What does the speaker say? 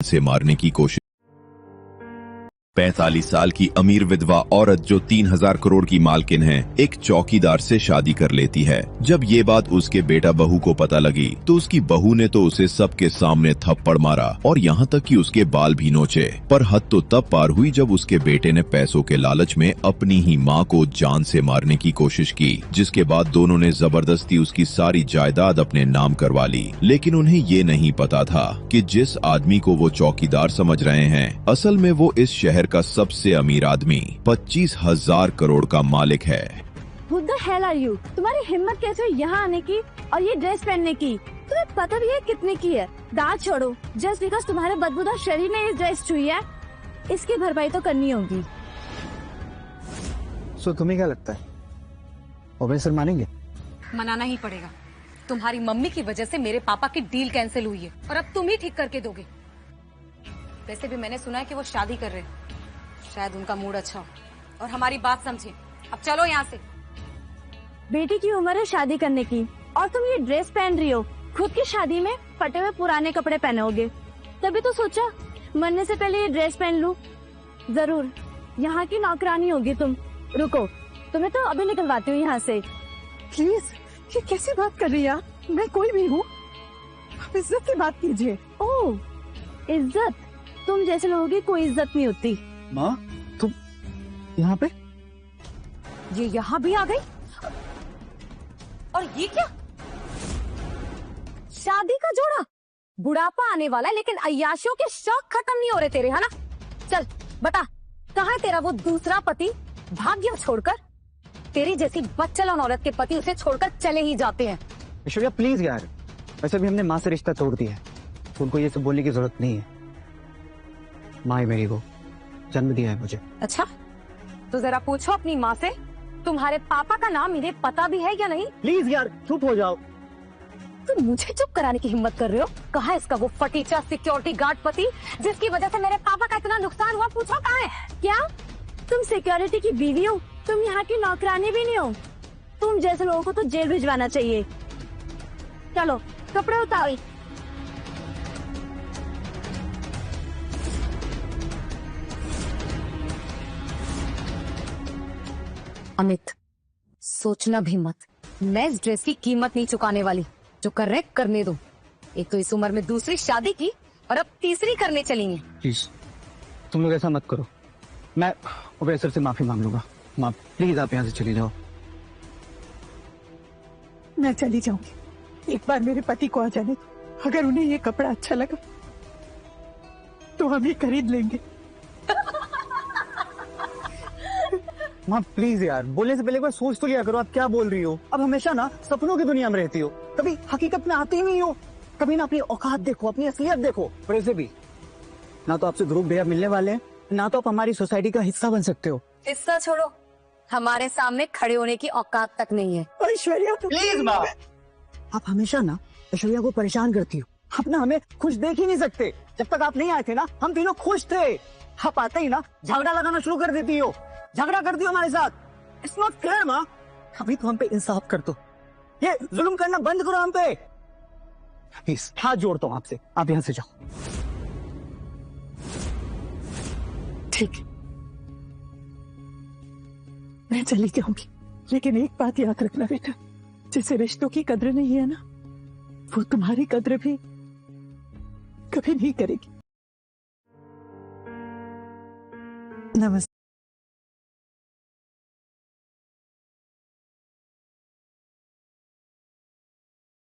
से मारने की कोशिश। 45 साल की अमीर विधवा औरत जो 3000 करोड़ की मालकिन है, एक चौकीदार से शादी कर लेती है। जब ये बात उसके बेटा बहू को पता लगी तो उसकी बहू ने तो उसे सबके सामने थप्पड़ मारा और यहाँ तक कि उसके बाल भी नोचे। पर हद तो तब पार हुई जब उसके बेटे ने पैसों के लालच में अपनी ही माँ को जान से मारने की कोशिश की, जिसके बाद दोनों ने जबरदस्ती उसकी सारी जायदाद अपने नाम करवा ली। लेकिन उन्हें ये नहीं पता था कि जिस आदमी को वो चौकीदार समझ रहे हैं, असल में वो इस शहर का सबसे अमीर आदमी 25,000 करोड़ का मालिक है। Who the hell are you? तुम्हारी हिम्मत कैसे हुई यहाँ आने की और ये ड्रेस पहनने की? तुम्हें पता भी है कितने की है? दांत छोड़ो, जस्ट बिकॉज तुम्हारे बदबूदार शरीर ने ये ड्रेस छुई है, इसकी भरपाई तो करनी होगी। सो तुम्हें क्या लगता है ओबे मानेंगे? मनाना ही पड़ेगा। तुम्हारी मम्मी की वजह से मेरे पापा की डील कैंसिल हुई है और अब तुम ही ठीक करके दोगे। वैसे भी मैंने सुना है कि वो शादी कर रहे हैं, शायद उनका मूड अच्छा हो और हमारी बात समझे। अब चलो यहाँ से। बेटी की उम्र है शादी करने की और तुम ये ड्रेस पहन रही हो। खुद की शादी में फटे हुए पुराने कपड़े पहनोगे, तभी तो सोचा मरने से पहले ये ड्रेस पहन लूं। जरूर यहाँ की नौकरानी होगी तुम। रुको, तुम्हें तो अभी निकलवाती हूँ यहाँ से। प्लीज, ये कैसी बात कर रही है? मैं कोई भी हूँ, आप इज्जत की बात कीजिए। ओह, इज्जत? तुम जैसे लोगों की कोई इज्जत नहीं होती। माँ, तुम यहाँ पे? ये यहाँ भी आ गई? और ये क्या? शादी का जोड़ा? बुढ़ापा आने वाला है लेकिन अय्याशियों के शौक खत्म नहीं हो रहे तेरे, है ना? चल बता, कहाँ है तेरा वो दूसरा पति? भाग गया छोड़कर? तेरी जैसी बच्चलन औरत के पति उसे छोड़कर चले ही जाते हैं। ऐश्वर्या प्लीज यार, वैसे भी हमने माँ से रिश्ता तोड़ दिया है, उनको ये सब बोलने की जरूरत नहीं है। माँ ही मेरी को जन्म दिया है मुझे। अच्छा, तो जरा पूछो अपनी माँ से तुम्हारे पापा का नाम इन्हें पता भी है या नहीं? प्लीज यार चुप हो जाओ। तुम मुझे चुप कराने की हिम्मत कर रहे हो? कहाँ है इसका वो फटीचा सिक्योरिटी गार्ड पति जिसकी वजह से मेरे पापा का इतना नुकसान हुआ? पूछो कहाँ है? क्या तुम सिक्योरिटी की बीवी हो? तुम यहाँ की नौकरानी भी नहीं हो। तुम जैसे लोगों को तो जेल भिजवाना चाहिए। चलो कपड़े उतारो। अमित, सोचना भी मत, मैं इस ड्रेस की कीमत नहीं चुकाने वाली। जो कर रहे करने दो। एक तो इस उम्र में दूसरी शादी की और अब तीसरी करने चलेंगे। प्लीज तुम लोग ऐसा मत करो, मैं ओबे सर से माफी मांग लूंगा। माँ प्लीज आप यहाँ से चली जाओ। मैं चली जाऊंगी, एक बार मेरे पति को आ जाने दो। अगर उन्हें ये कपड़ा अच्छा लगा तो हम ही खरीद लेंगे। माँ प्लीज यार, बोलने से पहले एक बार सोच तो लिया करो, आप क्या बोल रही हो? अब हमेशा ना सपनों की दुनिया में रहती हो, कभी हकीकत में आती ही नहीं हो। कभी ना अपनी औकात देखो, अपनी असलियत देखो। वैसे भी ना तो आपसे ग्रुप भैया मिलने वाले हैं, ना तो आप हमारी सोसाइटी का हिस्सा बन सकते हो। हिस्सा छोड़ो, हमारे सामने खड़े होने की औकात तक नहीं है। ऐश्वर्या प्लीज माँ, आप हमेशा ना ऐश्वर्या को परेशान करती हो। आप ना हमें खुश देख ही नहीं सकते। जब तक आप नहीं आए थे ना, हम तीनों खुश थे। आप आते ही ना झगड़ा लगाना शुरू कर देती हो, झगड़ा करती हो हमारे साथ। इट्स नॉट फेयर माँ, अभी तो हम पे इंसाफ कर दो, ये जुल्म करना बंद करो हम पे। प्लीज हाथ जोड़ता हूँ आपसे, आप यहाँ से जाओ। ठीक है, मैं चली जाऊंगी, लेकिन एक बात याद रखना बेटा, जिसे रिश्तों की कद्र नहीं है ना, वो तुम्हारी कद्र भी कभी नहीं करेगी। नमस्ते।